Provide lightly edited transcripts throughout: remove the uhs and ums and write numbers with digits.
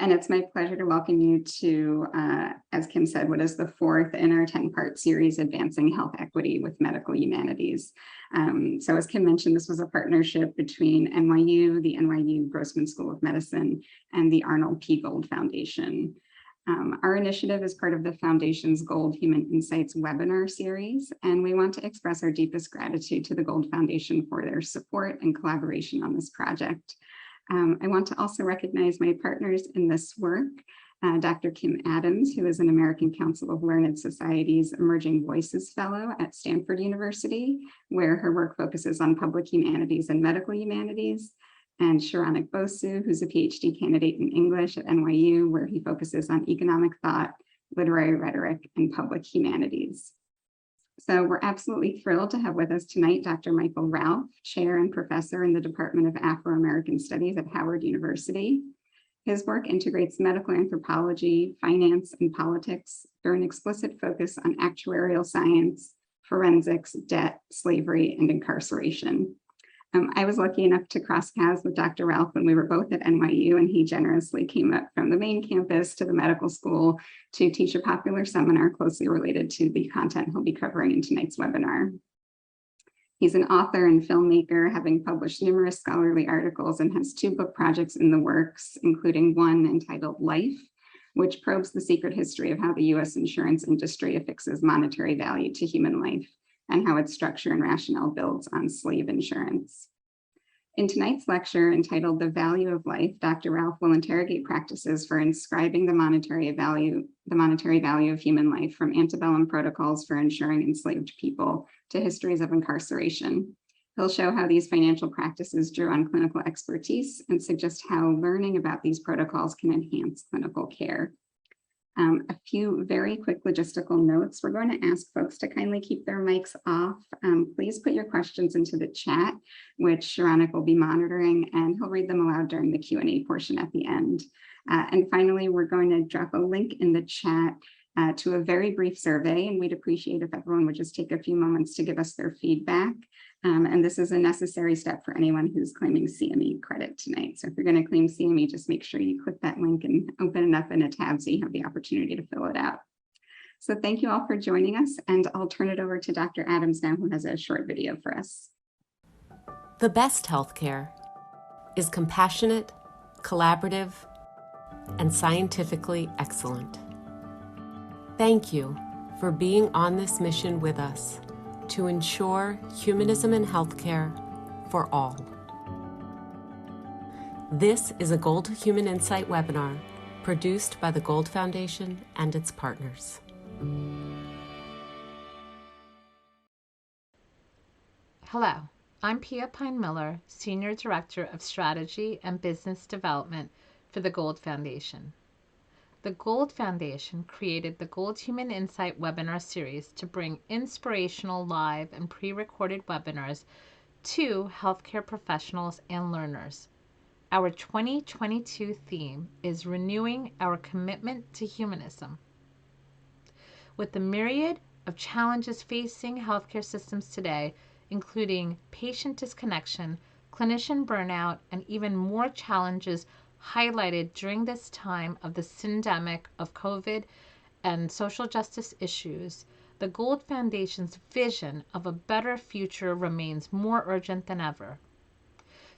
And it's my pleasure to welcome you to, as Kim said, what is the fourth in our 10-part series, Advancing Health Equity with Medical Humanities. So as Kim mentioned, this was a partnership between NYU, the NYU Grossman School of Medicine, and the Arnold P. Gold Foundation. Our initiative is part of the Foundation's Gold Human Insights webinar series, and we want to express our deepest gratitude to the Gold Foundation for their support and collaboration on this project. I want to also recognize my partners in this work, Dr. Kim Adams, who is an American Council of Learned Societies Emerging Voices Fellow at Stanford University, where her work focuses on public humanities and medical humanities, and Sharanik Bosu, who's a PhD candidate in English at NYU, where he focuses on economic thought, literary rhetoric, and public humanities. So we're absolutely thrilled to have with us tonight Dr. Michael Ralph, Chair and Professor in the Department of Afro-American Studies at Howard University. His work integrates medical anthropology, finance, and politics through an explicit focus on actuarial science, forensics, debt, slavery, and incarceration. I was lucky enough to cross paths with Dr. Ralph when we were both at NYU, and he generously came up from the main campus to the medical school to teach a popular seminar closely related to the content he'll be covering in tonight's webinar. He's an author and filmmaker, having published numerous scholarly articles, and has 2 book projects in the works, including one entitled Life, which probes the secret history of how the US insurance industry affixes monetary value to human life, and how its structure and rationale builds on slave insurance. In tonight's lecture, entitled The Value of Life, Dr. Ralph will interrogate practices for inscribing the monetary value of human life, from antebellum protocols for insuring enslaved people to histories of incarceration. He'll show how these financial practices drew on clinical expertise and suggest how learning about these protocols can enhance clinical care. A few very quick logistical notes. We're going to ask folks to kindly keep their mics off. Please put your questions into the chat, which Sharanik will be monitoring, and he'll read them aloud during the Q&A portion at the end. And finally, we're going to drop a link in the chat to a very brief survey, and we'd appreciate if everyone would just take a few moments to give us their feedback. And this is a necessary step for anyone who's claiming CME credit tonight. So if you're going to claim CME, just make sure you click that link and open it up in a tab so you have the opportunity to fill it out. So thank you all for joining us, and I'll turn it over to Dr. Adams now, who has a short video for us. The best healthcare is compassionate, collaborative, and scientifically excellent. Thank you for being on this mission with us to ensure humanism in healthcare for all. This is a Gold Human Insight webinar produced by the Gold Foundation and its partners. Hello, I'm Pia Pine-Miller, Senior Director of Strategy and Business Development for the Gold Foundation. The Gold Foundation created the Gold Human Insight webinar series to bring inspirational live and pre-recorded webinars to healthcare professionals and learners. Our 2022 theme is Renewing Our Commitment to Humanism. With the myriad of challenges facing healthcare systems today, including patient disconnection, clinician burnout, and even more challenges highlighted during this time of the syndemic of COVID and social justice issues, the Gold Foundation's vision of a better future remains more urgent than ever.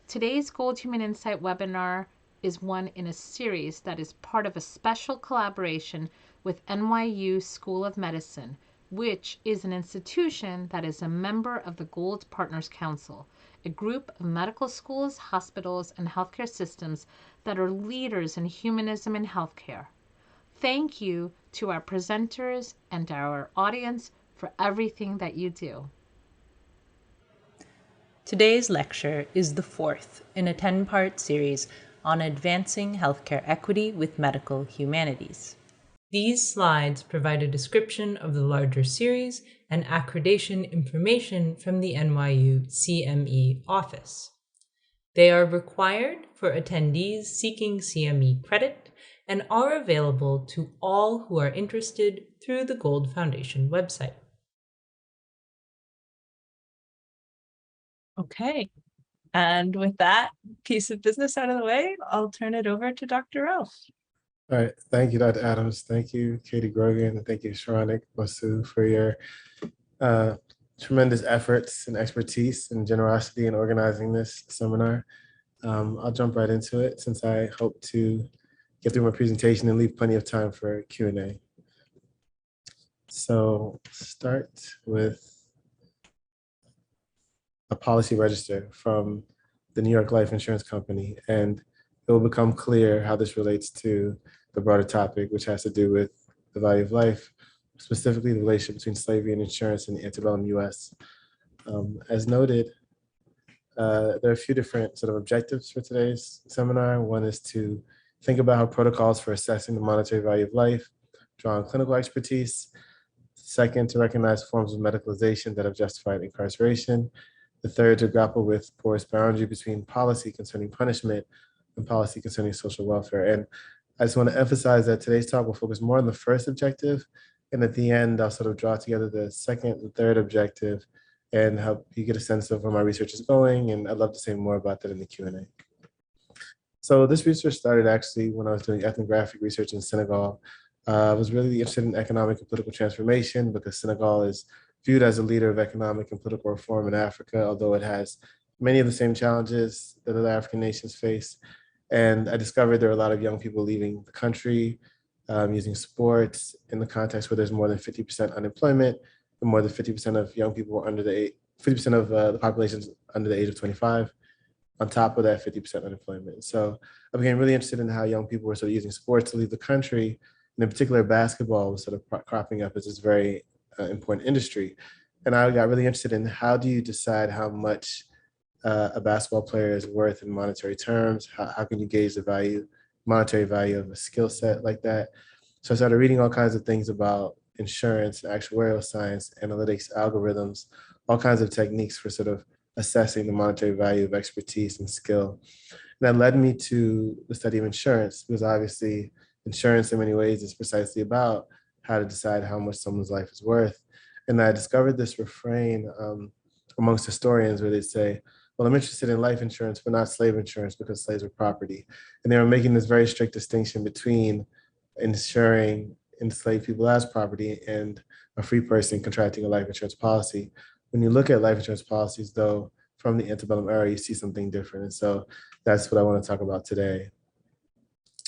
Today's Gold Human Insight webinar is one in a series that is part of a special collaboration with NYU School of Medicine, which is an institution that is a member of the Gold Partners Council, a group of medical schools, hospitals, and healthcare systems that are leaders in humanism in healthcare. Thank you to our presenters and our audience for everything that you do. Today's lecture is the 4th in a 10-part series on advancing healthcare equity with medical humanities. These slides provide a description of the larger series and accreditation information from the NYU CME office. They are required for attendees seeking CME credit and are available to all who are interested through the Gold Foundation website. Okay, and with that piece of business out of the way, I'll turn it over to Dr. Ralph. All right, thank you, Dr. Adams. Thank you, Katie Grogan, and thank you, Sharonik Masu, for your uh, tremendous efforts and expertise and generosity in organizing this seminar. I'll jump right into it since I hope to get through my presentation and leave plenty of time for Q&A. So start with a policy register from the New York Life Insurance Company, and it will become clear how this relates to the broader topic, which has to do with the value of life, specifically the relationship between slavery and insurance in the antebellum US. As noted, there are a few different sort of objectives for today's seminar. One is to think about how protocols for assessing the monetary value of life draw on clinical expertise. Second, to recognize forms of medicalization that have justified incarceration. The third, to grapple with porous boundary between policy concerning punishment and policy concerning social welfare. And I just want to emphasize that today's talk will focus more on the first objective. And at the end, I'll sort of draw together the second and third objective and help you get a sense of where my research is going. And I'd love to say more about that in the Q&A. So this research started actually when I was doing ethnographic research in Senegal. I was really interested in economic and political transformation because Senegal is viewed as a leader of economic and political reform in Africa, although it has many of the same challenges that other African nations face. And I discovered there are a lot of young people leaving the country, using sports in the context where there's more than 50% unemployment, and more than 50% of young people under the age, 50% of the population under the age of 25. On top of that 50% unemployment. So I became really interested in how young people were sort of using sports to leave the country, and in particular basketball was sort of cropping up as this very important industry. And I got really interested in how do you decide how much a basketball player is worth in monetary terms? How can you gauge the value, monetary value of a skill set like that? So I started reading all kinds of things about insurance, actuarial science, analytics, algorithms, all kinds of techniques for sort of assessing the monetary value of expertise and skill. And that led me to the study of insurance, because obviously insurance in many ways is precisely about how to decide how much someone's life is worth. And I discovered this refrain amongst historians where they say, well, I'm interested in life insurance, but not slave insurance because slaves are property. And they were making this very strict distinction between insuring enslaved people as property and a free person contracting a life insurance policy. When you look at life insurance policies, though, from the antebellum era, you see something different. And so that's what I want to talk about today.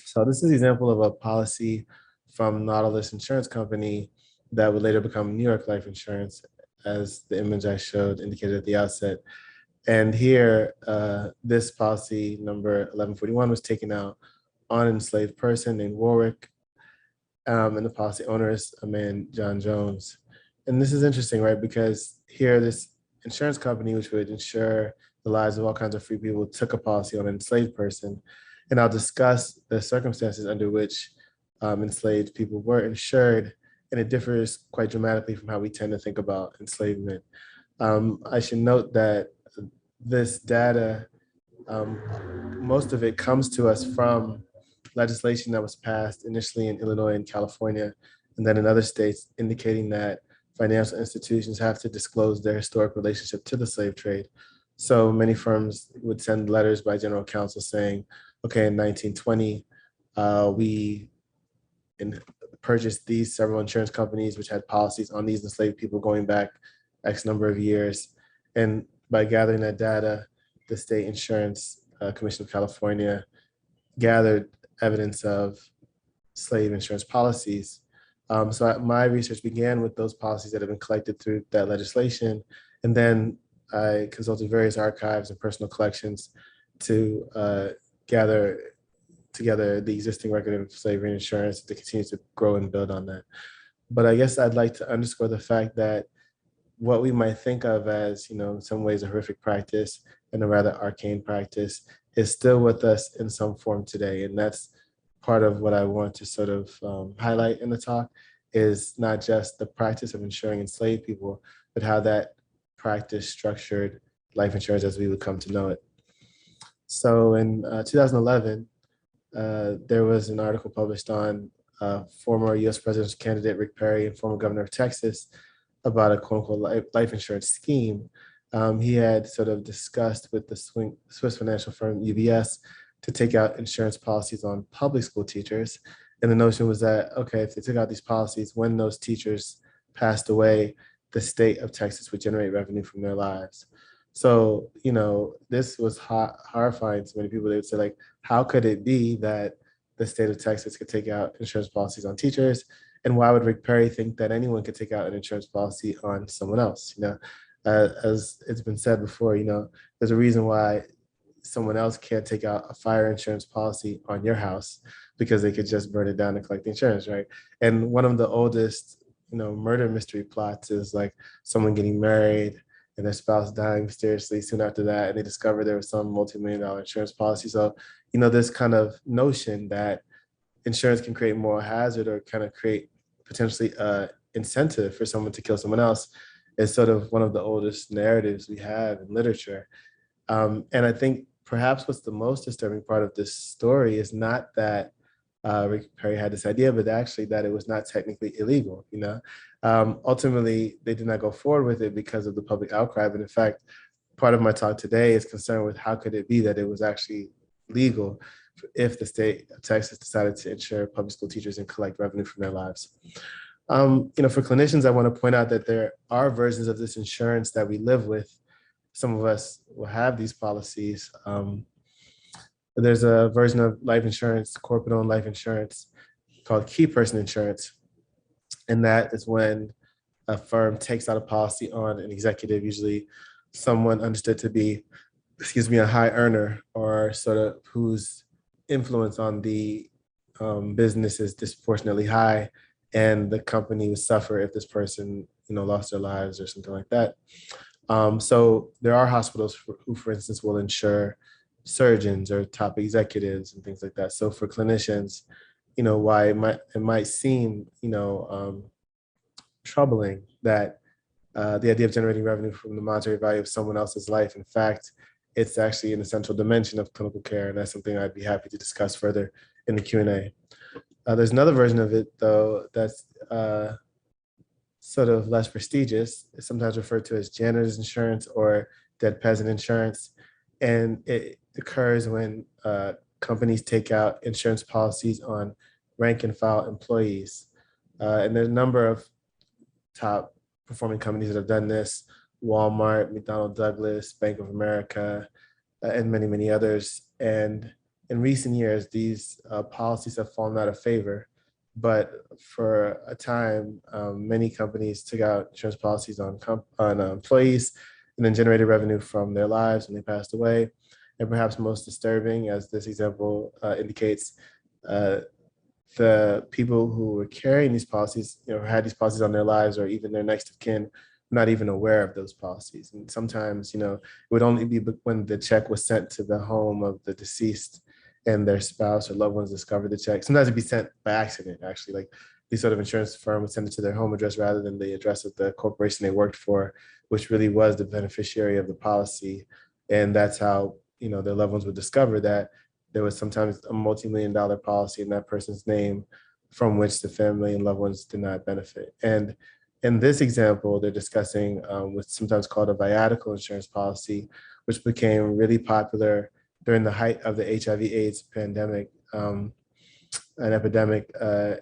So this is an example of a policy from Nautilus Insurance Company that would later become New York Life Insurance, as the image I showed indicated at the outset. And here, this policy number 1141 was taken out on an enslaved person named Warwick, and the policy owner is a man, John Jones. And this is interesting, right? Because here, this insurance company, which would insure the lives of all kinds of free people, took a policy on an enslaved person. And I'll discuss the circumstances under which enslaved people were insured, and it differs quite dramatically from how we tend to think about enslavement. I should note that this data, most of it comes to us from legislation that was passed initially in Illinois and California, and then in other states, indicating that financial institutions have to disclose their historic relationship to the slave trade. So many firms would send letters by general counsel saying, okay, in 1920, we purchased these several insurance companies which had policies on these enslaved people going back X number of years. And by gathering that data, the State Insurance Commission of California gathered evidence of slave insurance policies. So my research began with those policies that have been collected through that legislation. And then I consulted various archives and personal collections to gather together the existing record of slavery insurance to continue to grow and build on that. But I guess I'd like to underscore the fact that what we might think of as, in some ways a horrific practice and a rather arcane practice is still with us in some form today. And that's part of what I want to sort of highlight in the talk, is not just the practice of insuring enslaved people, but how that practice structured life insurance as we would come to know it. So in 2011, there was an article published on former US presidential candidate Rick Perry and former governor of Texas about a quote unquote life insurance scheme. He had sort of discussed with the Swiss financial firm UBS to take out insurance policies on public school teachers. And the notion was that, okay, if they took out these policies, when those teachers passed away, the state of Texas would generate revenue from their lives. So, this was horrifying to many people. They would say, like, how could it be that the state of Texas could take out insurance policies on teachers? And why would Rick Perry think that anyone could take out an insurance policy on someone else? As it's been said before, there's a reason why someone else can't take out a fire insurance policy on your house, because they could just burn it down and collect the insurance, right? And one of the oldest, murder mystery plots is like someone getting married and their spouse dying mysteriously soon after that, and they discover there was some multi-million-dollar insurance policy. So, this kind of notion that insurance can create moral hazard or kind of create potentially incentive for someone to kill someone else is sort of one of the oldest narratives we have in literature. And I think perhaps what's the most disturbing part of this story is not that Rick Perry had this idea, but actually that it was not technically illegal. Ultimately, they did not go forward with it because of the public outcry. But in fact, part of my talk today is concerned with how could it be that it was actually legal if the state of Texas decided to insure public school teachers and collect revenue from their lives. For clinicians, I want to point out that there are versions of this insurance that we live with. Some of us will have these policies. There's a version of life insurance, corporate-owned life insurance, called key person insurance. And that is when a firm takes out a policy on an executive, usually someone understood to be, a high earner, or sort of whose influence on the business is disproportionately high, and the company would suffer if this person, lost their lives or something like that. So there are hospitals who, for instance, will insure surgeons or top executives and things like that. So for clinicians, why it might seem, troubling that the idea of generating revenue from the monetary value of someone else's life, in fact, it's actually an essential dimension of clinical care, and that's something I'd be happy to discuss further in the Q&A. There's another version of it, though, that's sort of less prestigious. It's sometimes referred to as janitor's insurance or dead peasant insurance. And it occurs when companies take out insurance policies on rank and file employees. And there's a number of top performing companies that have done this: Walmart, McDonnell Douglas, Bank of America, and many, many others. And in recent years, these policies have fallen out of favor. But for a time, many companies took out insurance policies on employees and then generated revenue from their lives when they passed away. And perhaps most disturbing, as this example indicates, the people who were carrying these policies, had these policies on their lives, or even their next of kin, not even aware of those policies. And sometimes, it would only be when the check was sent to the home of the deceased and their spouse or loved ones discovered the check. Sometimes it'd be sent by accident, actually. Like, these sort of insurance firm would send it to their home address rather than the address of the corporation they worked for, which really was the beneficiary of the policy. And that's how, their loved ones would discover that there was sometimes a multi-million-dollar policy in that person's name from which the family and loved ones did not benefit. And in this example, they're discussing what's sometimes called a Biatical insurance policy, which became really popular during the height of the HIV/AIDS pandemic, an epidemic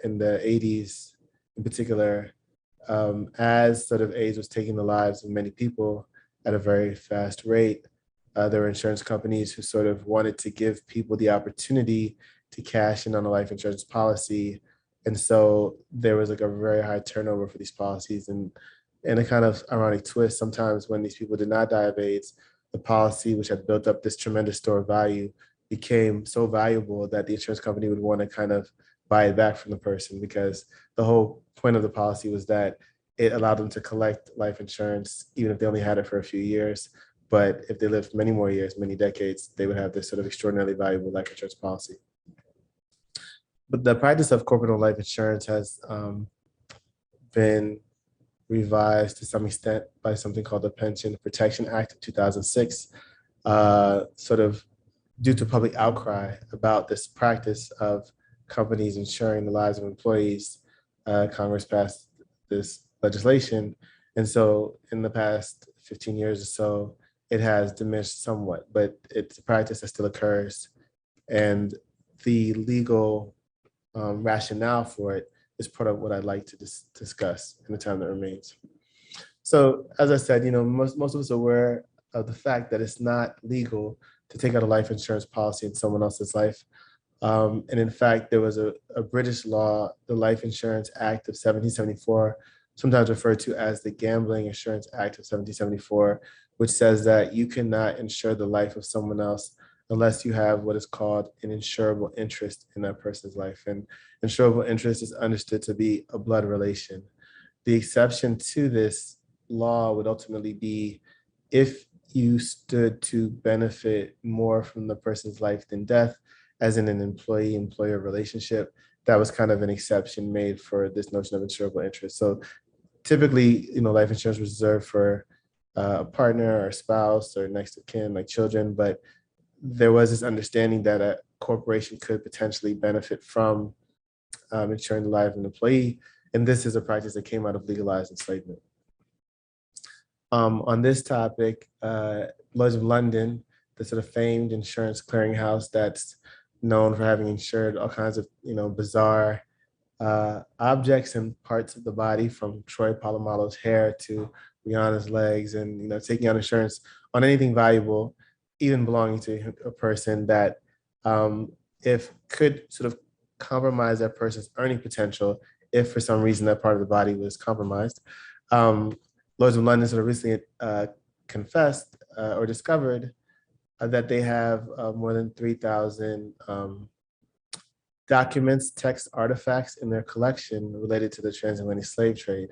in the 80s in particular, as sort of AIDS was taking the lives of many people at a very fast rate. There were insurance companies who sort of wanted to give people the opportunity to cash in on a life insurance policy. And so there was like a very high turnover for these policies. And in a kind of ironic twist, sometimes when these people did not die of AIDS, the policy, which had built up this tremendous store of value, became so valuable that the insurance company would want to kind of buy it back from the person, because the whole point of the policy was that it allowed them to collect life insurance, even if they only had it for a few years. But if they lived many more years, many decades, they would have this sort of extraordinarily valuable life insurance policy. But the practice of corporate-owned life insurance has been revised to some extent by something called the Pension Protection Act of 2006, sort of due to public outcry about this practice of companies insuring the lives of employees. Congress passed this legislation. And so in the past 15 years or so, it has diminished somewhat, but it's a practice that still occurs. And the legal rationale for it is part of what I'd like to discuss in the time that remains. So as I said, most of us are aware of the fact that it's not legal to take out a life insurance policy in someone else's life. And in fact, there was a British law, the Life Insurance Act of 1774, sometimes referred to as the Gambling Insurance Act of 1774, which says that you cannot insure the life of someone else unless you have what is called an insurable interest in that person's life. And insurable interest is understood to be a blood relation. The exception to this law would ultimately be if you stood to benefit more from the person's life than death, as in an employee-employer relationship. That was kind of an exception made for this notion of insurable interest. So typically, life insurance was reserved for a partner or spouse or next of kin, like children, but there was this understanding that a corporation could potentially benefit from insuring the life of an employee. And this is a practice that came out of legalized enslavement. On this topic, Lloyd's of London, the sort of famed insurance clearinghouse that's known for having insured all kinds of, bizarre objects and parts of the body, from Troy Polamalu's hair to Rihanna's legs, and, taking out insurance on anything valuable, even belonging to a person that if could sort of compromise that person's earning potential, if for some reason that part of the body was compromised. Lloyd's of London sort of recently confessed or discovered that they have more than 3,000 documents, text artifacts in their collection related to the transatlantic slave trade,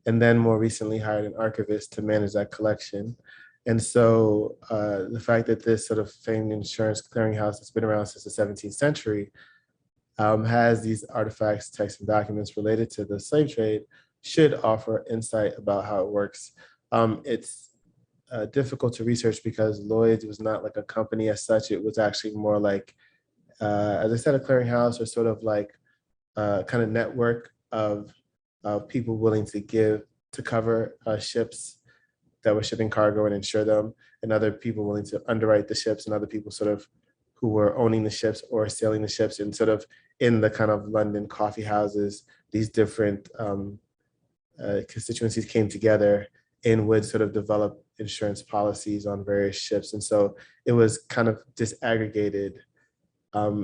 and then more recently hired an archivist to manage that collection. And so the fact that this sort of famed insurance clearinghouse that's been around since the 17th century has these artifacts, texts, and documents related to the slave trade should offer insight about how it works. It's difficult to research because Lloyd's was not like a company as such. It was actually more like, as I said, a clearinghouse, or sort of like a kind of network of people willing to cover ships that were shipping cargo and insure them, and other people willing to underwrite the ships, and other people sort of who were owning the ships or sailing the ships, and sort of in the kind of London coffee houses, these different constituencies came together and would sort of develop insurance policies on various ships. And so it was kind of disaggregated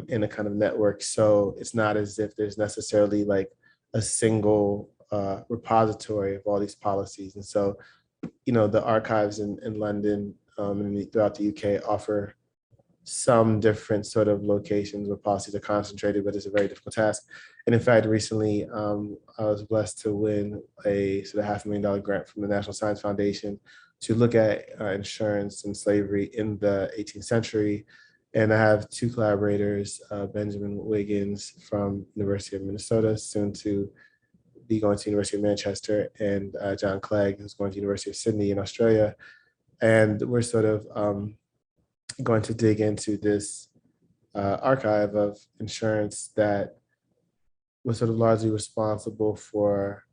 in a kind of network. So it's not as if there's necessarily like a single repository of all these policies. And so, the archives in London and throughout the UK offer some different sort of locations where policies are concentrated, but it's a very difficult task. And in fact, recently, I was blessed to win a sort of $500,000 grant from the National Science Foundation to look at insurance and slavery in the 18th century. And I have two collaborators, Benjamin Wiggins from University of Minnesota, soon to be going to University of Manchester, and John Clegg, who's going to University of Sydney in Australia. And we're sort of going to dig into this archive of insurance that was sort of largely responsible for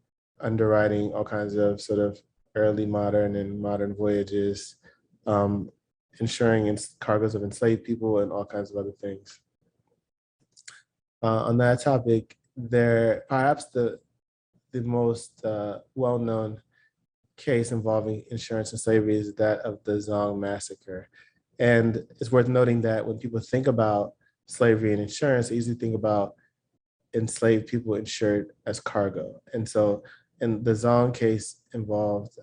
underwriting all kinds of sort of early modern and modern voyages, insuring cargoes of enslaved people, and all kinds of other things. On that topic, perhaps the most well-known case involving insurance and slavery is that of the Zong Massacre. And it's worth noting that when people think about slavery and insurance, they usually think about enslaved people insured as cargo. And so, and the Zong case involved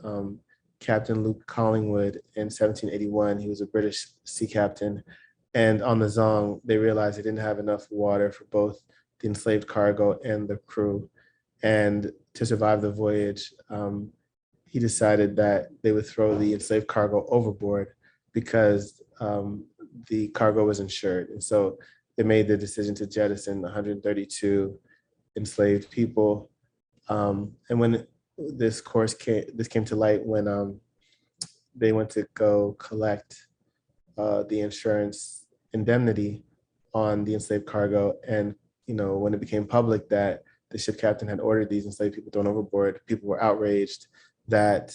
Captain Luke Collingwood in 1781. He was a British sea captain. And on the Zong, they realized they didn't have enough water for both the enslaved cargo and the crew. And to survive the voyage, he decided that they would throw the enslaved cargo overboard because the cargo was insured. And so they made the decision to jettison 132 enslaved people. And when this came to light when they went to go collect the insurance indemnity on the enslaved cargo. And, when it became public that the ship captain had ordered these enslaved people thrown overboard, people were outraged that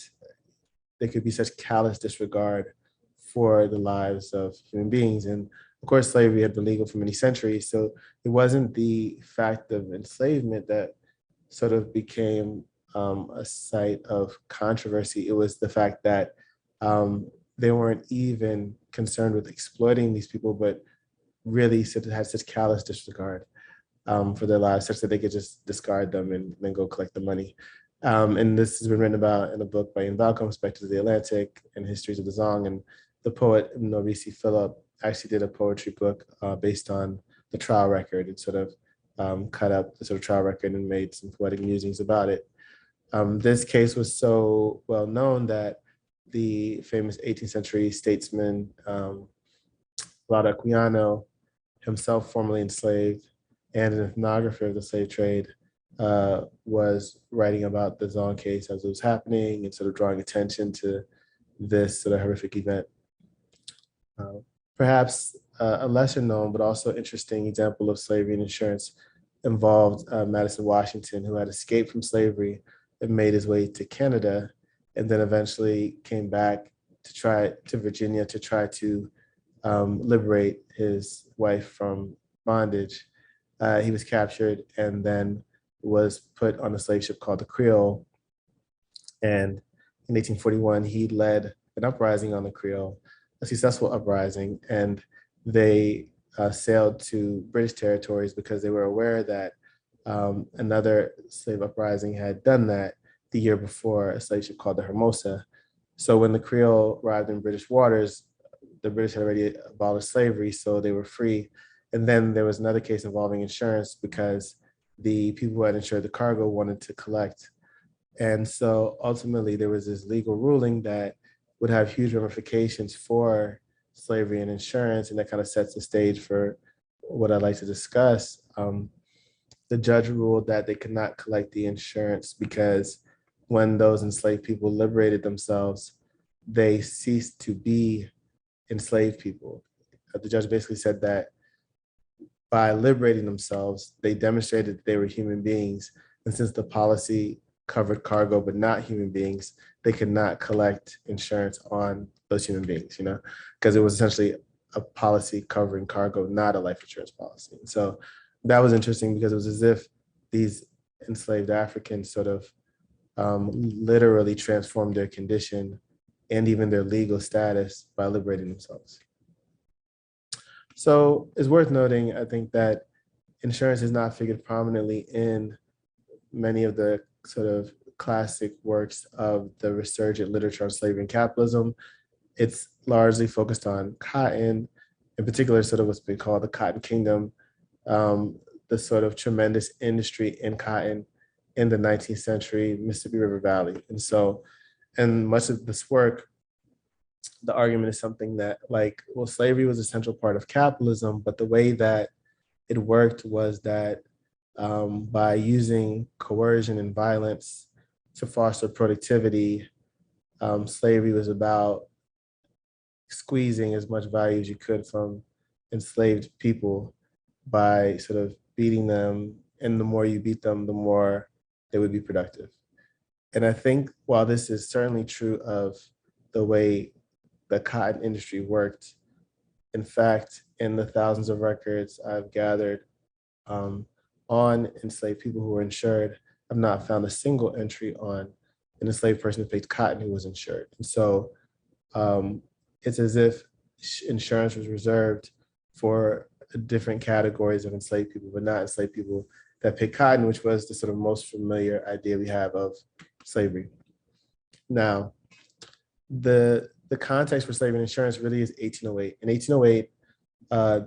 there could be such callous disregard for the lives of human beings. And Of course, slavery had been legal for many centuries, so it wasn't the fact of enslavement that sort of became a site of controversy. It was the fact that they weren't even concerned with exploiting these people, but really had such callous disregard for their lives, such that they could just discard them and then go collect the money. And this has been written about in a book by Ian Balcom, Spectres of the Atlantic and Histories of the Zong. And the poet Norisi Phillip actually did a poetry book based on the trial record and sort of cut up the sort of trial record and made some poetic musings about it. This case was so well known that the famous 18th century statesman, Lado Aquiano, himself formerly enslaved and an ethnographer of the slave trade, was writing about the Zong case as it was happening and sort of drawing attention to this sort of horrific event. Perhaps a lesser known but also interesting example of slavery and insurance involved Madison Washington, who had escaped from slavery and made his way to Canada, and then eventually came back to Virginia to try to liberate his wife from bondage. He was captured and then was put on a slave ship called the Creole. And in 1841, he led an uprising on the Creole, a successful uprising, and they sailed to British territories because they were aware that another slave uprising had done that the year before, a slave ship called the Hermosa. So when the Creole arrived in British waters, the British had already abolished slavery, so they were free. And then there was another case involving insurance because the people who had insured the cargo wanted to collect. And so ultimately there was this legal ruling that would have huge ramifications for slavery and insurance, and that kind of sets the stage for what I'd like to discuss. The judge ruled that they could not collect the insurance because when those enslaved people liberated themselves, they ceased to be enslaved people. The judge basically said that by liberating themselves, they demonstrated that they were human beings. And since the policy covered cargo but not human beings, they could not collect insurance on those human beings, because it was essentially a policy covering cargo, not a life insurance policy. And so that was interesting because it was as if these enslaved Africans sort of literally transformed their condition and even their legal status by liberating themselves. So it's worth noting, I think, that insurance is not figured prominently in many of the sort of classic works of the resurgent literature on slavery and capitalism. It's largely focused on cotton, in particular, sort of what's been called the Cotton Kingdom, the sort of tremendous industry in cotton in the 19th century Mississippi River Valley. And so, in much of this work, the argument is something that, slavery was a central part of capitalism, but the way that it worked was that by using coercion and violence to foster productivity, slavery was about squeezing as much value as you could from enslaved people by sort of beating them. And the more you beat them, the more they would be productive. And I think while this is certainly true of the way the cotton industry worked, in fact, in the thousands of records I've gathered on enslaved people who were insured, I've not found a single entry on an enslaved person who paid cotton who was insured. And so it's as if insurance was reserved for different categories of enslaved people, but not enslaved people that paid cotton, which was the sort of most familiar idea we have of slavery. Now, the context for slavery and insurance really is 1808. In 1808,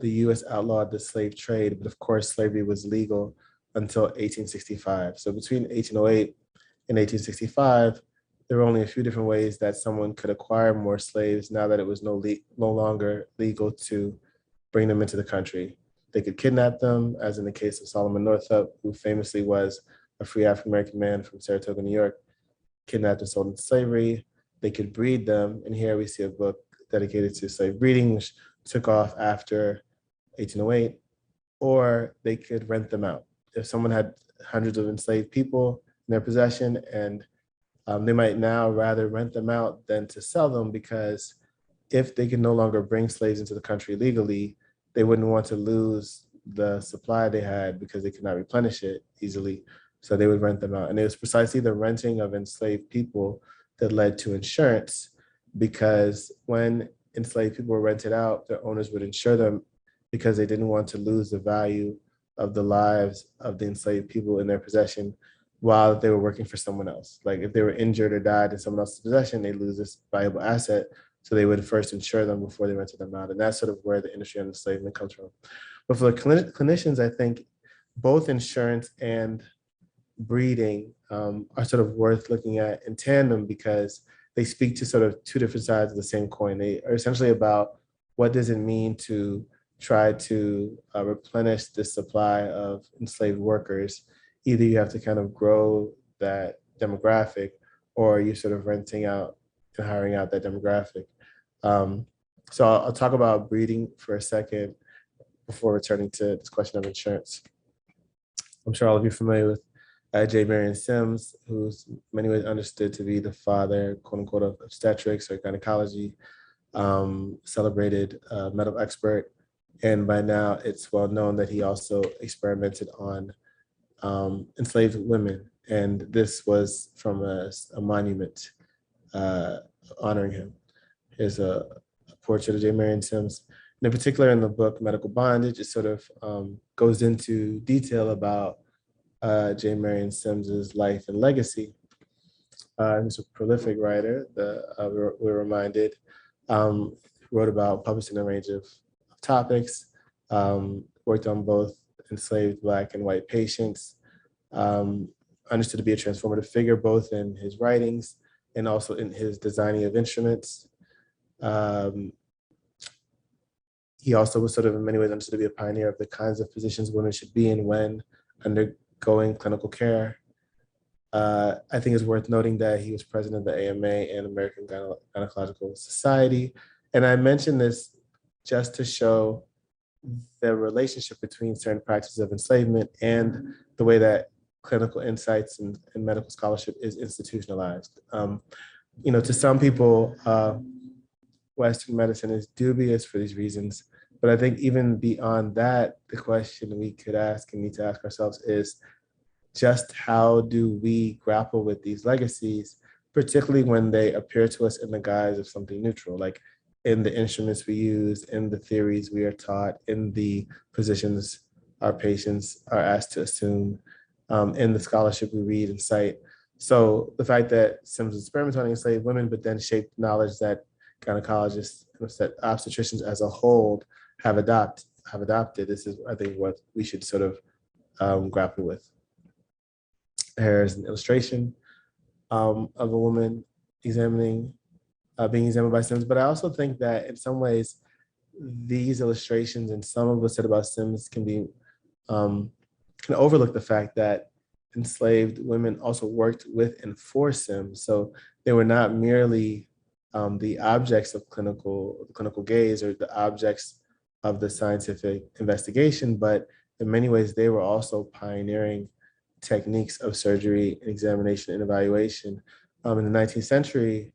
the US outlawed the slave trade, but of course, slavery was legal until 1865. So between 1808 and 1865, there were only a few different ways that someone could acquire more slaves now that it was no longer legal to bring them into the country. They could kidnap them, as in the case of Solomon Northup, who famously was a free African-American man from Saratoga, New York, kidnapped and sold into slavery. They could breed them, and here we see a book dedicated to slave breeding, which took off after 1808, or they could rent them out. If someone had hundreds of enslaved people in their possession, and they might now rather rent them out than to sell them, because if they can no longer bring slaves into the country legally, they wouldn't want to lose the supply they had because they could not replenish it easily. So they would rent them out. And it was precisely the renting of enslaved people that led to insurance, because when enslaved people were rented out, their owners would insure them because they didn't want to lose the value of the lives of the enslaved people in their possession while they were working for someone else. Like if they were injured or died in someone else's possession, they lose this valuable asset. So they would first insure them before they rented them out. And that's sort of where the industry of enslavement comes from. But for the clinicians, I think both insurance and breeding are sort of worth looking at in tandem, because they speak to sort of two different sides of the same coin. They are essentially about what does it mean to try to replenish the supply of enslaved workers. Either you have to kind of grow that demographic, or you're sort of renting out and hiring out that demographic. So I'll talk about breeding for a second before returning to this question of insurance. I'm sure all of you are familiar with J. Marion Sims, who's in many ways understood to be the father, quote unquote, of obstetrics or gynecology, celebrated medical expert. And by now it's well known that he also experimented on enslaved women. And this was from a monument honoring him. Here's a portrait of J. Marion Sims. And in particular, in the book Medical Bondage, it sort of goes into detail about J. Marion Sims's life and legacy. He's a prolific writer, we're reminded. Wrote about, published in a range of topics, worked on both enslaved Black and white patients, understood to be a transformative figure, both in his writings and also in his designing of instruments. He also was sort of in many ways understood to be a pioneer of the kinds of positions women should be in when undergoing clinical care. I think it's worth noting that he was president of the AMA and American Gynecological Society. And I mention this just to show the relationship between certain practices of enslavement and the way that clinical insights and medical scholarship is institutionalized. To some people, Western medicine is dubious for these reasons. But I think even beyond that, the question we could ask and need to ask ourselves is just how do we grapple with these legacies, particularly when they appear to us in the guise of something neutral, like in the instruments we use, in the theories we are taught, in the positions our patients are asked to assume, in the scholarship we read and cite. So the fact that Sims experimented on enslaved women, but then shaped knowledge that gynecologists, that obstetricians as a whole have adopted. This is, I think, what we should sort of grapple with. Here's an illustration of a woman being examined by Sims. But I also think that in some ways, these illustrations and some of what's said about Sims can overlook the fact that enslaved women also worked with and for Sims. So they were not merely the objects of clinical gaze or the objects of the scientific investigation, but in many ways, they were also pioneering techniques of surgery and examination and evaluation. In the 19th century,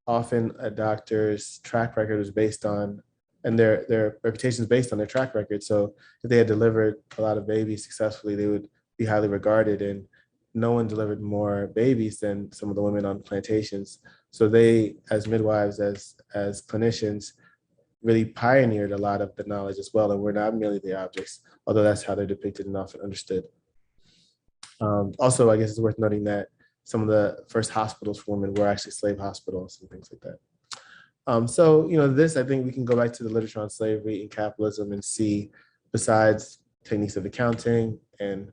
often a doctor's track record was based on, and their reputation is based on their track record. So if they had delivered a lot of babies successfully, they would be highly regarded, and no one delivered more babies than some of the women on plantations. So they, as midwives, as clinicians, really pioneered a lot of the knowledge as well, and we're not merely the objects, although that's how they're depicted and often understood. Also, I guess it's worth noting that some of the first hospitals for women were actually slave hospitals and things like that. So, this, I think we can go back to the literature on slavery and capitalism and see, besides techniques of accounting and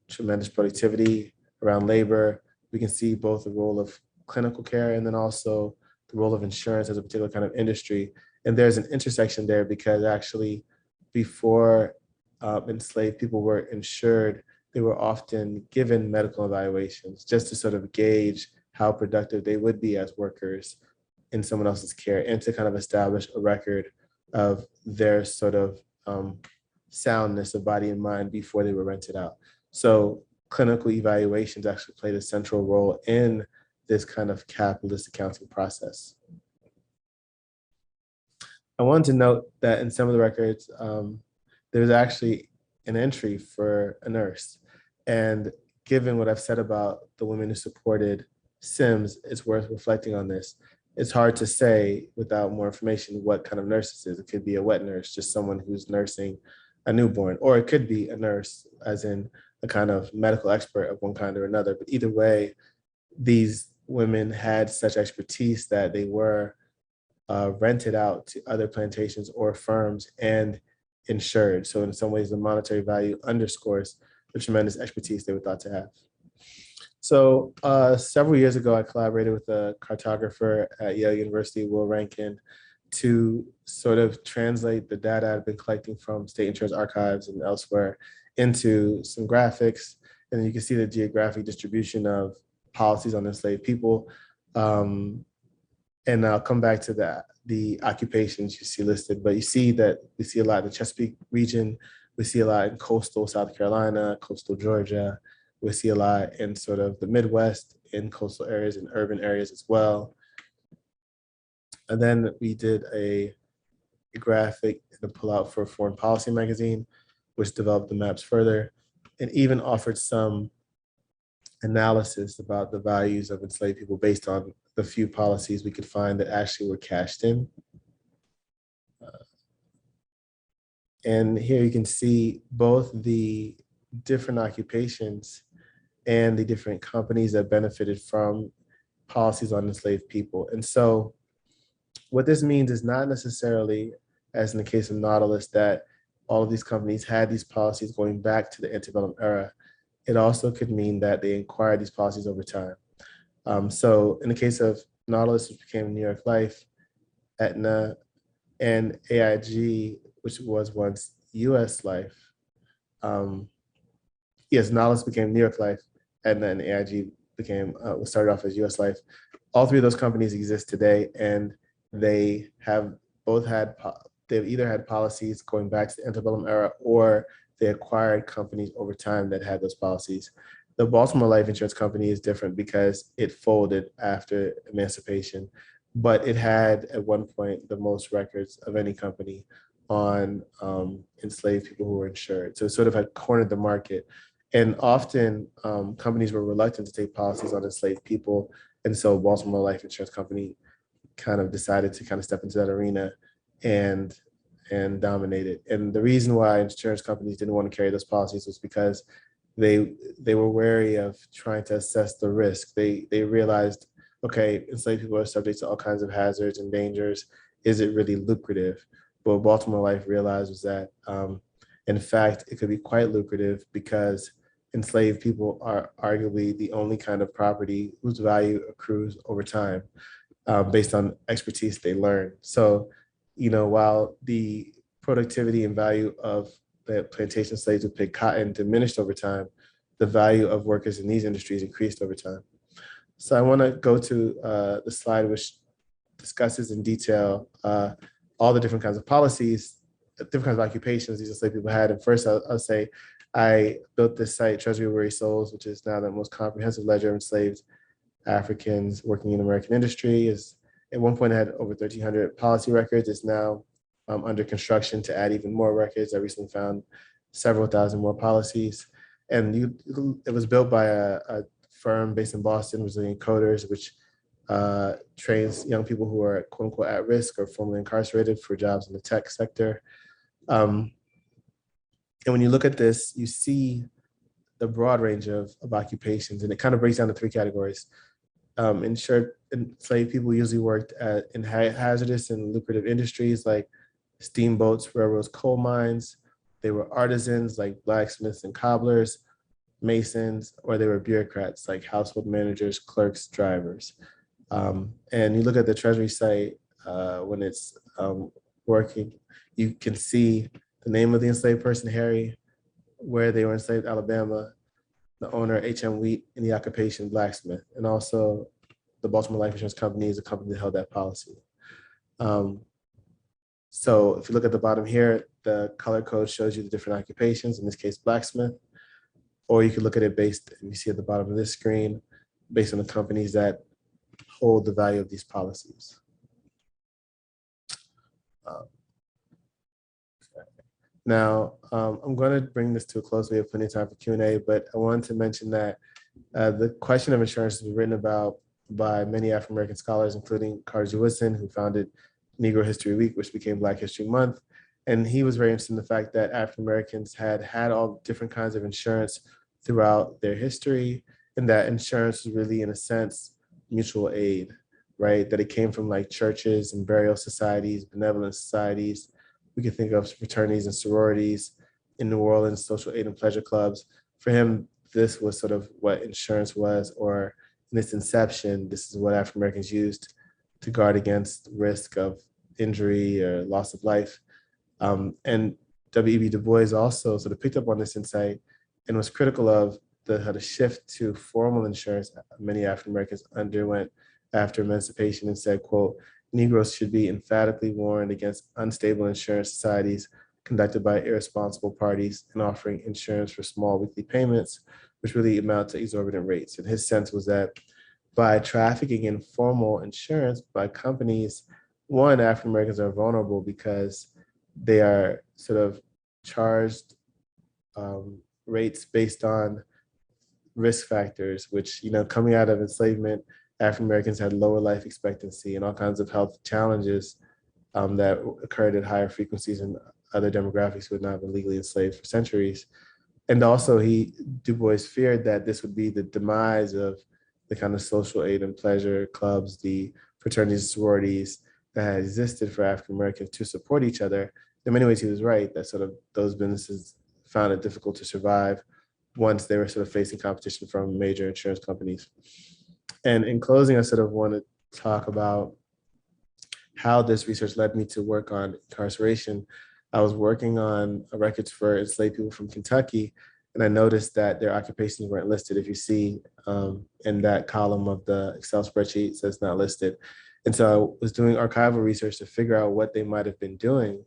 tremendous productivity around labor, we can see both the role of clinical care and then also the role of insurance as a particular kind of industry. And there's an intersection there because actually before enslaved people were insured, they were often given medical evaluations just to sort of gauge how productive they would be as workers in someone else's care and to kind of establish a record of their sort of soundness of body and mind before they were rented out. So clinical evaluations actually played a central role in this kind of capitalist accounting process. I wanted to note that in some of the records, there was actually an entry for a nurse. And given what I've said about the women who supported Sims, it's worth reflecting on this. It's hard to say without more information what kind of nurse this is. It could be a wet nurse, just someone who's nursing a newborn, or it could be a nurse, as in a kind of medical expert of one kind or another. But either way, these women had such expertise that they were rented out to other plantations or firms and insured. So in some ways, the monetary value underscores the tremendous expertise they were thought to have. So several years ago, I collaborated with a cartographer at Yale University, Will Rankin, to sort of translate the data I've been collecting from state insurance archives and elsewhere into some graphics. And you can see the geographic distribution of policies on enslaved people. And I'll come back to that, the occupations you see listed, but you see that we see a lot in the Chesapeake region. We see a lot in coastal South Carolina, coastal Georgia. We see a lot in sort of the Midwest, in coastal areas and urban areas as well. And then we did a graphic and a pullout for Foreign Policy magazine, which developed the maps further and even offered some analysis about the values of enslaved people based on the few policies we could find that actually were cashed in. And here you can see both the different occupations and the different companies that benefited from policies on enslaved people. And so what this means is not necessarily, as in the case of Nautilus, that all of these companies had these policies going back to the antebellum era. It also could mean that they acquired these policies over time. So in the case of Nautilus, which became New York Life, Aetna, and AIG, which was once US Life. Yes, Nautilus became New York Life, Aetna and AIG became, started off as US Life. All three of those companies exist today, and they have both had, they've either had policies going back to the antebellum era, or they acquired companies over time that had those policies. The Baltimore Life Insurance Company is different because it folded after emancipation, but it had at one point the most records of any company on enslaved people who were insured. So it sort of had cornered the market. And often companies were reluctant to take policies on enslaved people. And so Baltimore Life Insurance Company kind of decided to kind of step into that arena and dominate it. And the reason why insurance companies didn't want to carry those policies was because they were wary of trying to assess the risk. They realized, okay, enslaved people are subject to all kinds of hazards and dangers. Is it really lucrative? But what Baltimore Life realized was that, in fact, it could be quite lucrative because enslaved people are arguably the only kind of property whose value accrues over time based on expertise they learn. So, you know, while the productivity and value of the plantation slaves who picked cotton diminished over time, the value of workers in these industries increased over time. So I want to go to the slide which discusses in detail all the different kinds of policies, different kinds of occupations these enslaved people had. And first, I'll say I built this site, Treasury of Weary Souls, which is now the most comprehensive ledger of enslaved Africans working in American industry. Is at one point it had over 1,300 policy records. It's now under construction to add even more records. I recently found several thousand more policies. And it was built by a firm based in Boston, Resilient Coders, which trains young people who are quote unquote at risk or formerly incarcerated for jobs in the tech sector. And when you look at this, you see the broad range of occupations, and it kind of breaks down to three categories. Insured enslaved people usually worked in hazardous and lucrative industries like steamboats, railroads, coal mines. They were artisans like blacksmiths and cobblers, masons, or they were bureaucrats like household managers, clerks, drivers. And you look at the Treasury site when it's working, you can see the name of the enslaved person, Harry, where they were enslaved, Alabama, the owner, H.M. Wheat, and the occupation, blacksmith. And also the Baltimore Life Insurance Company is a company that held that policy. So if you look at the bottom here, the color code shows you the different occupations, in this case, blacksmith. Or you could look at it based, and you see at the bottom of this screen, based on the companies that hold the value of these policies. Um, Now, I'm going to bring this to a close. We have plenty of time for Q&A, but I wanted to mention that the question of insurance was written about by many African-American scholars, including Carter G. Woodson, who founded Negro History Week, which became Black History Month. And he was very interested in the fact that African-Americans had had all different kinds of insurance throughout their history, and that insurance was really, in a sense, mutual aid, right? That it came from like churches and burial societies, benevolent societies. We could think of fraternities and sororities in New Orleans, social aid and pleasure clubs. For him, this was sort of what insurance was, or in its inception, this is what African Americans used to guard against risk of injury or loss of life. And W.E.B. Du Bois also sort of picked up on this insight and was critical of the shift to formal insurance many African Americans underwent after emancipation, and said, quote, "Negroes should be emphatically warned against unstable insurance societies conducted by irresponsible parties and offering insurance for small weekly payments, which really amount to exorbitant rates." And his sense was that by trafficking in formal insurance by companies, one, African Americans are vulnerable because they are sort of charged rates based on risk factors, which, coming out of enslavement, African Americans had lower life expectancy and all kinds of health challenges that occurred at higher frequencies than other demographics who had not been legally enslaved for centuries. And also, Du Bois feared that this would be the demise of the kind of social aid and pleasure clubs, the fraternities and sororities that had existed for African Americans to support each other. In many ways, he was right that sort of those businesses found it difficult to survive once they were sort of facing competition from major insurance companies. And in closing, I sort of want to talk about how this research led me to work on incarceration. I was working on records for enslaved people from Kentucky, and I noticed that their occupations weren't listed. If you see in that column of the Excel spreadsheet, it says not listed. And so I was doing archival research to figure out what they might have been doing.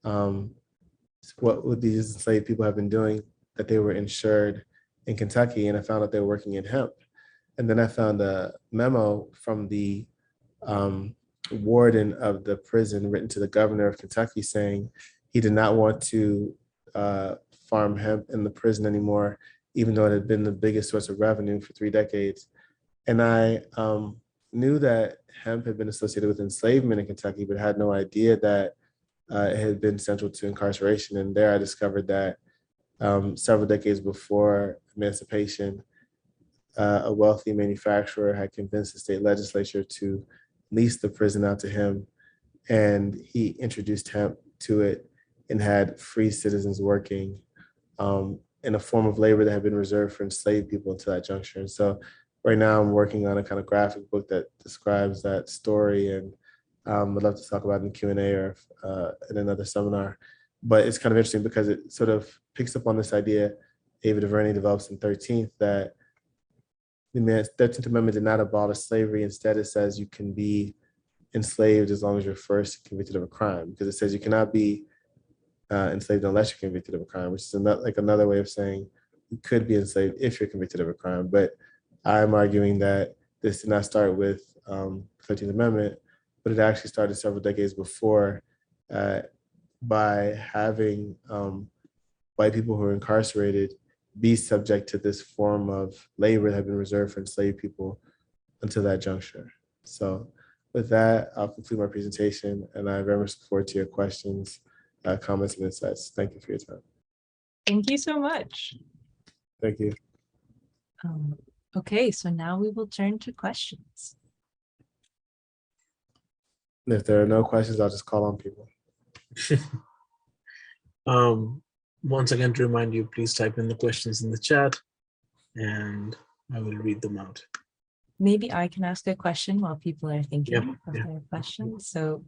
What would these enslaved people have been doing that they were insured in Kentucky? And I found out they were working in hemp. And then I found a memo from the warden of the prison written to the governor of Kentucky saying he did not want to farm hemp in the prison anymore, even though it had been the biggest source of revenue for 3 decades. And I knew that hemp had been associated with enslavement in Kentucky, but had no idea that it had been central to incarceration. And there I discovered that several decades before emancipation, a wealthy manufacturer had convinced the state legislature to lease the prison out to him. And he introduced hemp to it and had free citizens working in a form of labor that had been reserved for enslaved people until that juncture. And so right now I'm working on a kind of graphic book that describes that story, and I'd love to talk about it in Q&A or in another seminar. But it's kind of interesting because it sort of picks up on this idea Ava DuVernay develops in 13th, that the 13th Amendment did not abolish slavery. Instead, it says you can be enslaved as long as you're first convicted of a crime, because it says you cannot be enslaved unless you're convicted of a crime, which is another way of saying you could be enslaved if you're convicted of a crime. But I'm arguing that this did not start with the 13th Amendment, but it actually started several decades before by having white people who are incarcerated be subject to this form of labor that had been reserved for enslaved people until that juncture. So with that, I'll conclude my presentation, and I very much look forward to your questions, comments, and insights. Thank you for your time. Thank you so much. Thank you. Okay, so now we will turn to questions. And if there are no questions, I'll just call on people. Once again, to remind you, please type in the questions in the chat and I will read them out. Maybe I can ask a question while people are thinking of their questions. So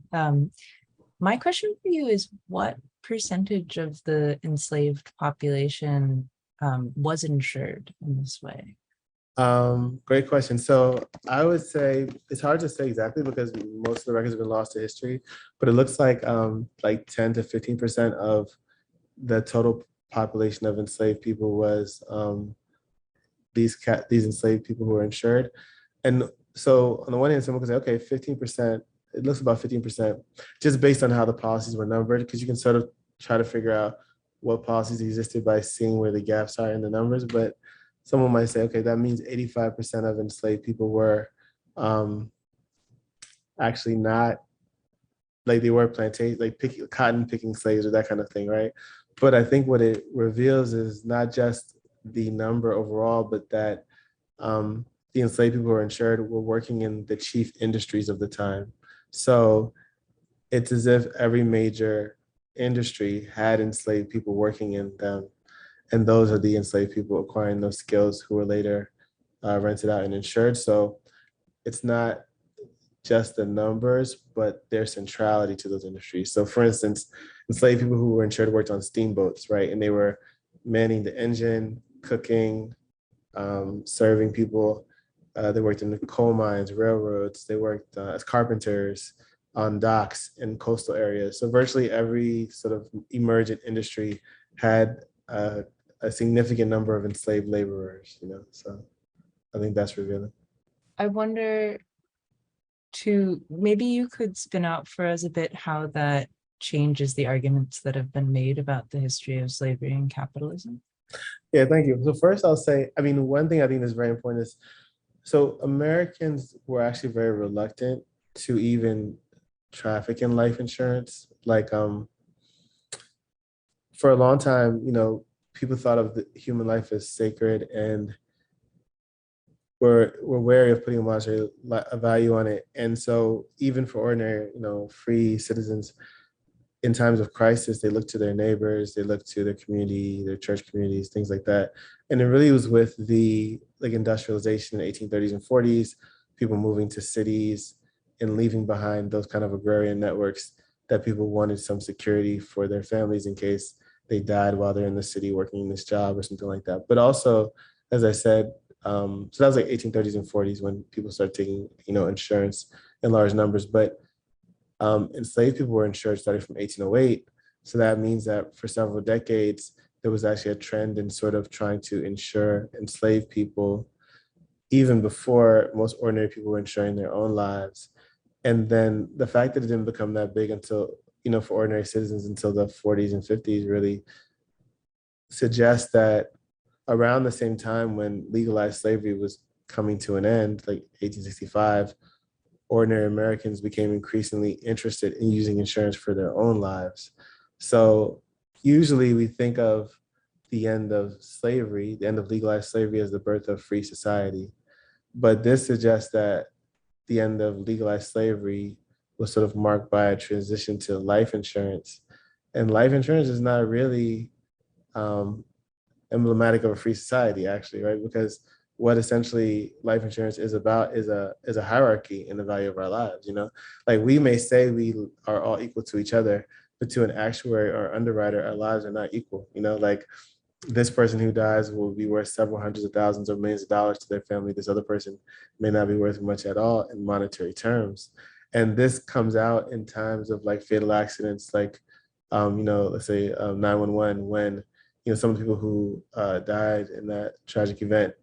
my question for you is, what percentage of the enslaved population was insured in this way? Great question. So I would say it's hard to say exactly because most of the records have been lost to history, but it looks like 10 to 15% of the total population of enslaved people was these enslaved people who were insured. And so on the one hand, someone could say, okay, 15% it looks about 15%, just based on how the policies were numbered, because you can sort of try to figure out what policies existed by seeing where the gaps are in the numbers. But someone might say, okay, that means 85% of enslaved people were actually not, like they were plantation, like cotton picking slaves or that kind of thing, right? But I think what it reveals is not just the number overall, but that the enslaved people who were insured were working in the chief industries of the time. So it's as if every major industry had enslaved people working in them. And those are the enslaved people acquiring those skills who were later rented out and insured. So it's not just the numbers, but their centrality to those industries. So for instance, enslaved people who were insured worked on steamboats, right? And they were manning the engine, cooking, serving people. They worked in the coal mines, railroads. They worked as carpenters on docks in coastal areas. So virtually every sort of emergent industry had a significant number of enslaved laborers, so I think that's revealing. I wonder maybe you could spin out for us a bit how that changes the arguments that have been made about the history of slavery and capitalism. Yeah, thank you. So first I'll say, one thing I think is very important is, so Americans were actually very reluctant to even traffic in life insurance. Like for a long time, people thought of the human life as sacred and were wary of putting a monetary value on it. And so even for ordinary, free citizens, in times of crisis, they look to their neighbors, they look to their community, their church communities, things like that. And it really was with the industrialization in the 1830s and 40s, people moving to cities and leaving behind those kind of agrarian networks, that people wanted some security for their families in case they died while they're in the city working in this job or something like that. But also, as I said, so that was like 1830s and 40s when people started taking, insurance in large numbers. But enslaved people were insured starting from 1808. So that means that for several decades, there was actually a trend in sort of trying to insure enslaved people, even before most ordinary people were insuring their own lives. And then the fact that it didn't become that big until, for ordinary citizens until the 40s and 50s really suggests that around the same time when legalized slavery was coming to an end, like 1865, ordinary Americans became increasingly interested in using insurance for their own lives. So usually we think of the end of slavery, the end of legalized slavery, as the birth of free society. But this suggests that the end of legalized slavery was sort of marked by a transition to life insurance. And life insurance is not really emblematic of a free society, actually, right? Because what essentially life insurance is about is a hierarchy in the value of our lives. Like we may say we are all equal to each other, but to an actuary or underwriter, our lives are not equal. Like this person who dies will be worth several hundreds of thousands or millions of dollars to their family. This other person may not be worth much at all in monetary terms. And this comes out in times of like fatal accidents, like, let's say 911, when, some of the people who died in that tragic event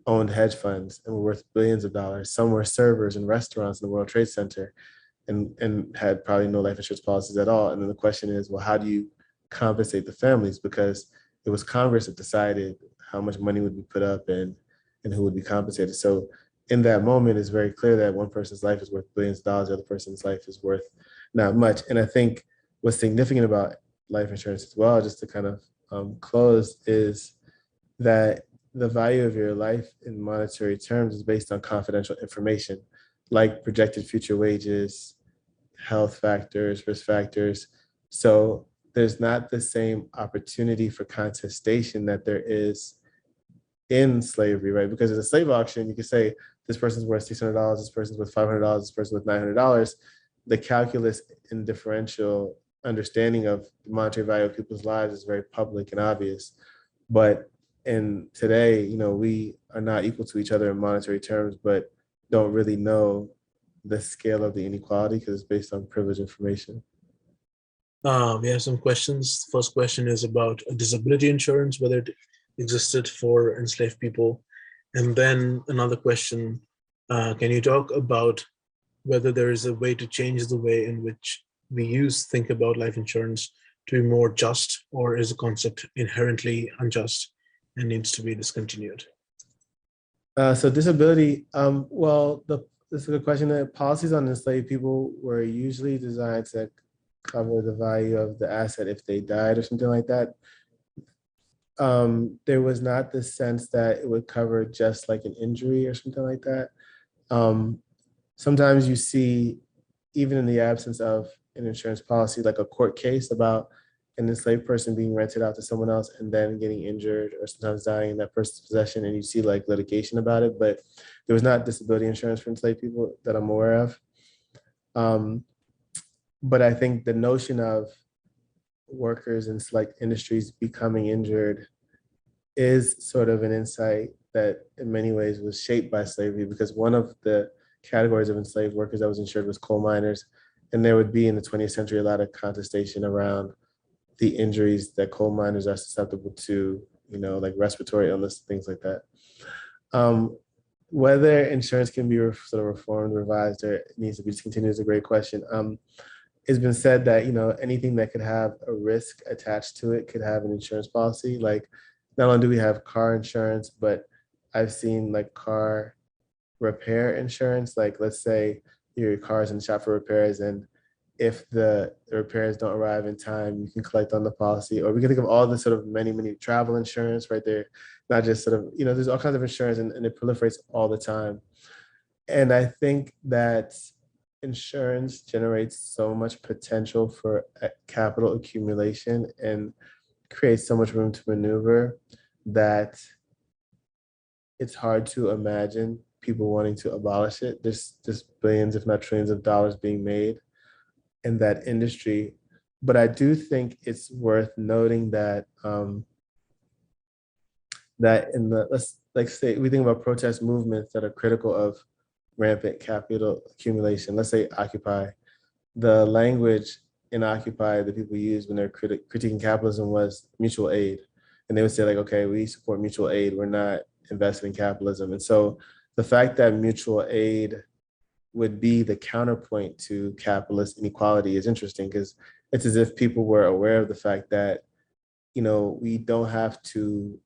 owned hedge funds and were worth billions of dollars. Some were servers in restaurants in the World Trade Center and had probably no life insurance policies at all. And then the question is, well, how do you compensate the families? Because it was Congress that decided how much money would be put up and who would be compensated. So in that moment, it's very clear that one person's life is worth billions of dollars, the other person's life is worth not much. And I think what's significant about life insurance as well, just to kind of close, is that the value of your life in monetary terms is based on confidential information, like projected future wages, health factors, risk factors. So there's not the same opportunity for contestation that there is in slavery, right? Because in a slave auction, you can say this person's worth $600, this person's worth $500, this person's worth $900. The calculus and differential understanding of the monetary value of people's lives is very public and obvious. But in today, we are not equal to each other in monetary terms, but don't really know the scale of the inequality because it's based on privileged information. We have some questions. First question is about disability insurance, whether it existed for enslaved people. And then another question, can you talk about whether there is a way to change the way in which we think about life insurance to be more just, or is a concept inherently unjust and needs to be discontinued? So disability, this is a good question. The policies on enslaved people were usually designed to cover the value of the asset if they died or something like that. There was not the sense that it would cover just like an injury or something like that. Sometimes you see, even in the absence of an insurance policy, like a court case about an enslaved person being rented out to someone else and then getting injured or sometimes dying in that person's possession, and you see like litigation about it, but there was not disability insurance for enslaved people that I'm aware of. But I think the notion of workers in select industries becoming injured is sort of an insight that in many ways was shaped by slavery, because one of the categories of enslaved workers that was insured was coal miners. And there would be in the 20th century a lot of contestation around the injuries that coal miners are susceptible to, like respiratory illness, things like that. Whether insurance can be sort of reformed, revised, or needs to be discontinued is a great question. It's been said that, anything that could have a risk attached to it could have an insurance policy. Like, not only do we have car insurance, but I've seen like car repair insurance. Like, let's say your car's in the shop for repairs, and if the repairs don't arrive in time, you can collect on the policy. Or we can think of all the sort of many travel insurance right there, not just sort of, there's all kinds of insurance, and it proliferates all the time. And I think that insurance generates so much potential for capital accumulation and creates so much room to maneuver that it's hard to imagine people wanting to abolish it. There's billions, if not trillions of dollars being made in that industry. But I do think it's worth noting that that in the, let's like say, we think about protest movements that are critical of rampant capital accumulation. Let's say Occupy. The language in Occupy that people use when they're critiquing capitalism was mutual aid. And they would say like, okay, we support mutual aid, we're not invested in capitalism. And so the fact that mutual aid would be the counterpoint to capitalist inequality is interesting, because it's as if people were aware of the fact that, we don't have to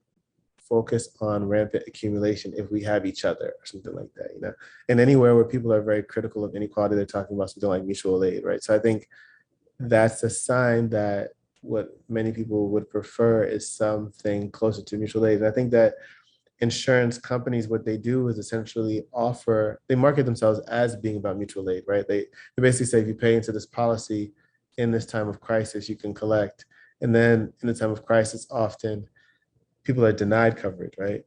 focus on rampant accumulation if we have each other or something like that, And anywhere where people are very critical of inequality, they're talking about something like mutual aid, right? So I think that's a sign that what many people would prefer is something closer to mutual aid. And I think that insurance companies, what they do is essentially they market themselves as being about mutual aid, right? They basically say, if you pay into this policy in this time of crisis, you can collect. And then in the time of crisis, often people are denied coverage, right?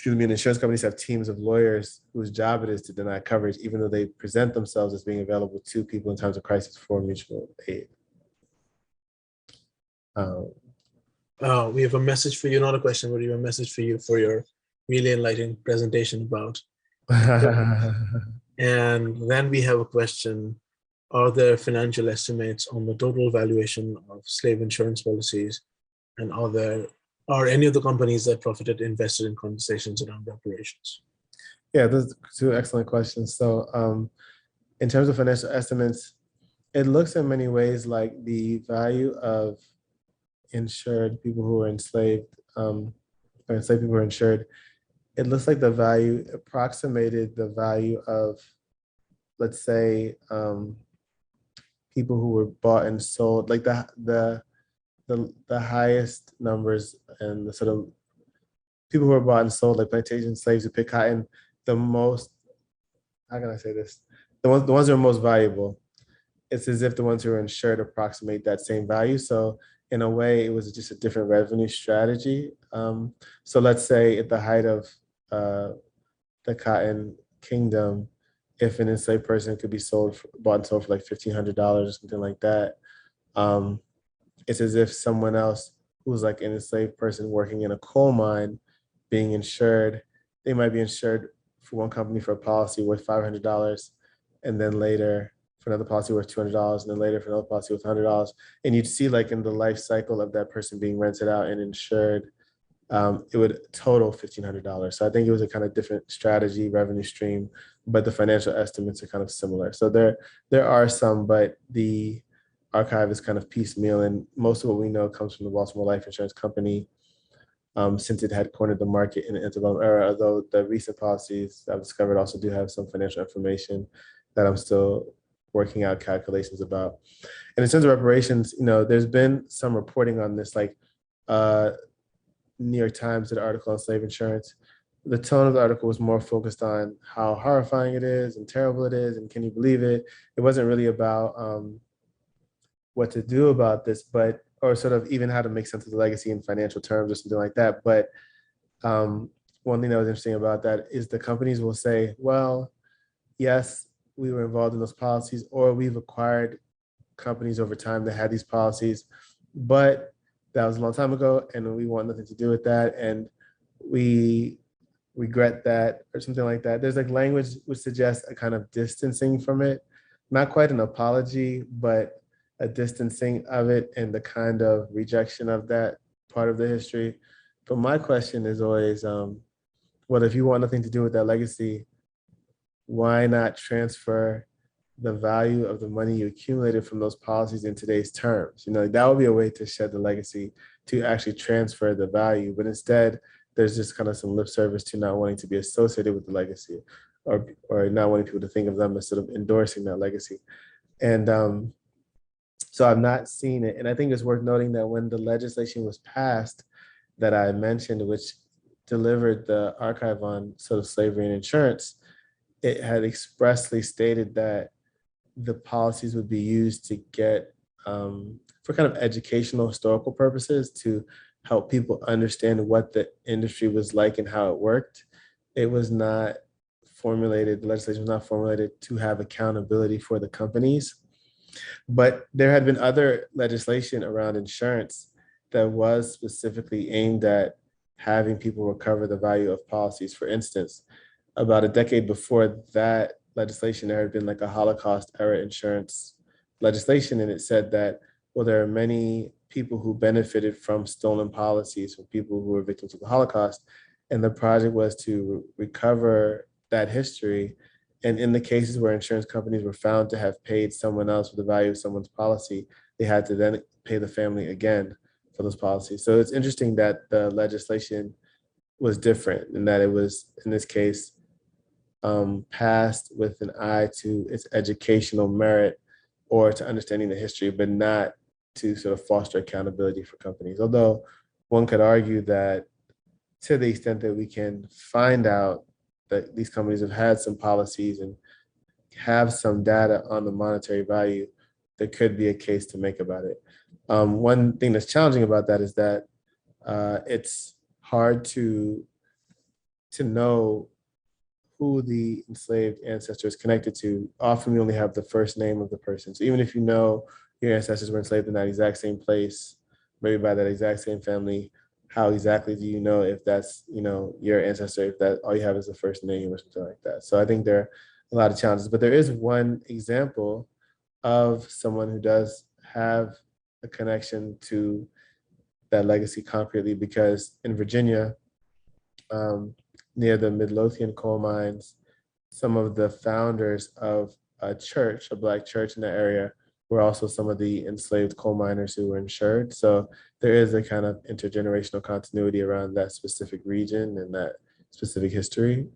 And insurance companies have teams of lawyers whose job it is to deny coverage, even though they present themselves as being available to people in times of crisis for mutual aid. We have a message for you, not a question, but we have a message for you for your really enlightening presentation about. And then we have a question: are there financial estimates on the total valuation of slave insurance policies? And are any of the companies that profited invested in conversations around operations? Yeah, those are two excellent questions. So in terms of financial estimates, it looks in many ways like the value of insured people who are enslaved, or enslaved people who are insured. It looks like the value approximated the value of, let's say, people who were bought and sold, like the highest numbers and the sort of people who were bought and sold, like plantation slaves who pick cotton, the most, how can I say this? The ones that are most valuable, it's as if the ones who are insured approximate that same value. So in a way, it was just a different revenue strategy. So let's say at the height of the cotton kingdom, if an enslaved person could be bought and sold for like $1,500 or something like that, it's as if someone else who's like an enslaved person working in a coal mine being insured, they might be insured for one company for a policy worth $500, and then later for another policy worth $200, and then later for another policy worth $100. And you'd see like in the life cycle of that person being rented out and insured, it would total $1,500. So I think it was a kind of different strategy, revenue stream, but the financial estimates are kind of similar. So there are some, but the archive is kind of piecemeal, and most of what we know comes from the Baltimore Life Insurance Company, since it had cornered the market in the antebellum era, although the recent policies I've discovered also do have some financial information that I'm still working out calculations about. And in terms of reparations, there's been some reporting on this, like New York Times did an article on slave insurance. The tone of the article was more focused on how horrifying it is and terrible it is, and can you believe it? It wasn't really about what to do about this, or sort of even how to make sense of the legacy in financial terms or something like that. But one thing that was interesting about that is the companies will say, well, yes, we were involved in those policies, or we've acquired companies over time that had these policies, but that was a long time ago, and we want nothing to do with that, and we regret that, or something like that. There's like language which suggests a kind of distancing from it, not quite an apology, but a distancing of it and the kind of rejection of that part of the history. But my question is always, well, if you want nothing to do with that legacy, why not transfer the value of the money you accumulated from those policies in today's terms? That would be a way to shed the legacy, to actually transfer the value. But instead, there's just kind of some lip service to not wanting to be associated with the legacy, or not wanting people to think of them as sort of endorsing that legacy. And so I've not seen it. And I think it's worth noting that when the legislation was passed that I mentioned, which delivered the archive on sort of slavery and insurance, it had expressly stated that the policies would be used to get for kind of educational, historical purposes, to help people understand what the industry was like and how it worked. It was not formulated, the legislation was not formulated to have accountability for the companies. But there had been other legislation around insurance that was specifically aimed at having people recover the value of policies. For instance, about a decade before that legislation, there had been like a Holocaust era insurance legislation, and it said that, well, there are many people who benefited from stolen policies from people who were victims of the Holocaust, and the project was to recover that history. And in the cases where insurance companies were found to have paid someone else for the value of someone's policy, they had to then pay the family again for those policies. So it's interesting that the legislation was different, and that it was, in this case, passed with an eye to its educational merit or to understanding the history, but not to sort of foster accountability for companies. Although one could argue that to the extent that we can find out that these companies have had some policies and have some data on the monetary value, there could be a case to make about it. One thing that's challenging about that is that it's hard to know who the enslaved ancestor is connected to. Often we only have the first name of the person. So even if you know your ancestors were enslaved in that exact same place, maybe by that exact same family, how exactly do you know if that's, your ancestor, if that all you have is the first name or something like that? So I think there are a lot of challenges, but there is one example of someone who does have a connection to that legacy concretely, because in Virginia, near the Midlothian coal mines, some of the founders of a church, a Black church in the area, were also some of the enslaved coal miners who were insured. So there is a kind of intergenerational continuity around that specific region and that specific history.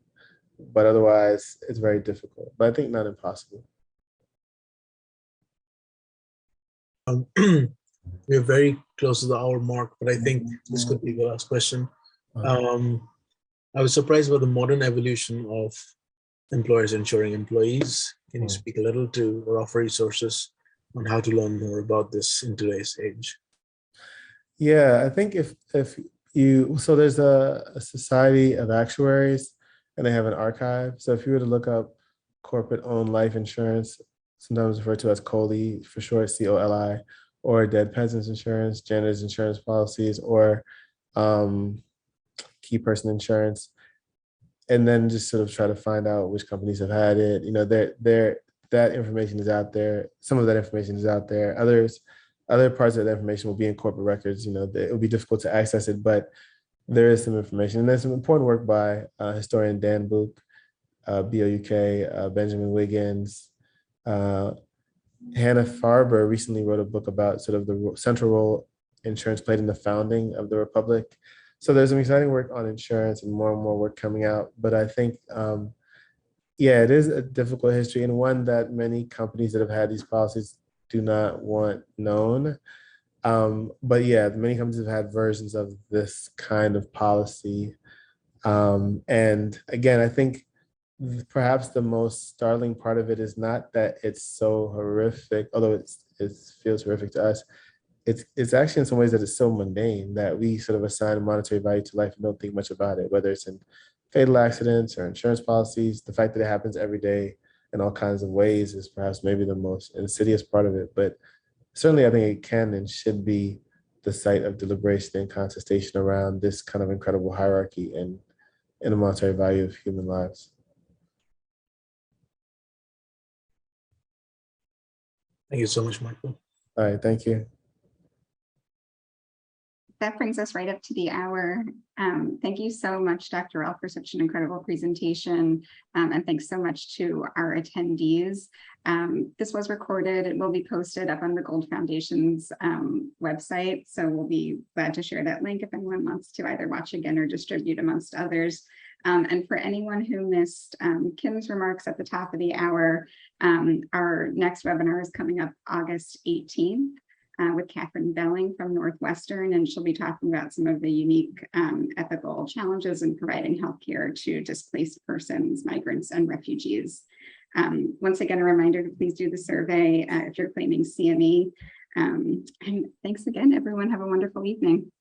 But otherwise, it's very difficult, but I think not impossible. We're very close to the hour mark, but I think this could be the last question. I was surprised by the modern evolution of employers insuring employees. Can you speak a little to or offer resources on how to learn more about this in today's age? Yeah, I think if you, so there's a society of actuaries and they have an archive. So if you were to look up corporate owned life insurance, sometimes referred to as COLI for short, COLI, or dead peasants insurance, janitors insurance policies, or key person insurance, and then just sort of try to find out which companies have had it. That information is out there. Some of that information is out there. Other parts of that information will be in corporate records. It will be difficult to access it, but there is some information. And there's some important work by historian Dan Bouk, BOUK, Benjamin Wiggins. Hannah Farber recently wrote a book about sort of the central role insurance played in the founding of the Republic. So there's some exciting work on insurance and more work coming out. But I think, yeah, it is a difficult history and one that many companies that have had these policies do not want known. But yeah, many companies have had versions of this kind of policy. And again, I think perhaps the most startling part of it is not that it's so horrific, although it feels horrific to us. It's actually in some ways that it's so mundane that we sort of assign a monetary value to life and don't think much about it, whether it's in fatal accidents or insurance policies. The fact that it happens every day in all kinds of ways is perhaps maybe the most insidious part of it. But certainly I think it can and should be the site of deliberation and contestation around this kind of incredible hierarchy and the monetary value of human lives. Thank you so much, Michael. All right, thank you. That brings us right up to the hour. Thank you so much, Dr. Ralph, for such an incredible presentation. And thanks so much to our attendees. This was recorded. It will be posted up on the Gold Foundation's website. So we'll be glad to share that link if anyone wants to either watch again or distribute amongst others. And for anyone who missed Kim's remarks at the top of the hour, our next webinar is coming up August 18th. With Catherine Belling from Northwestern, and she'll be talking about some of the unique ethical challenges in providing healthcare to displaced persons, migrants, and refugees. Once again, a reminder to please do the survey if you're claiming CME. And thanks again, everyone. Have a wonderful evening.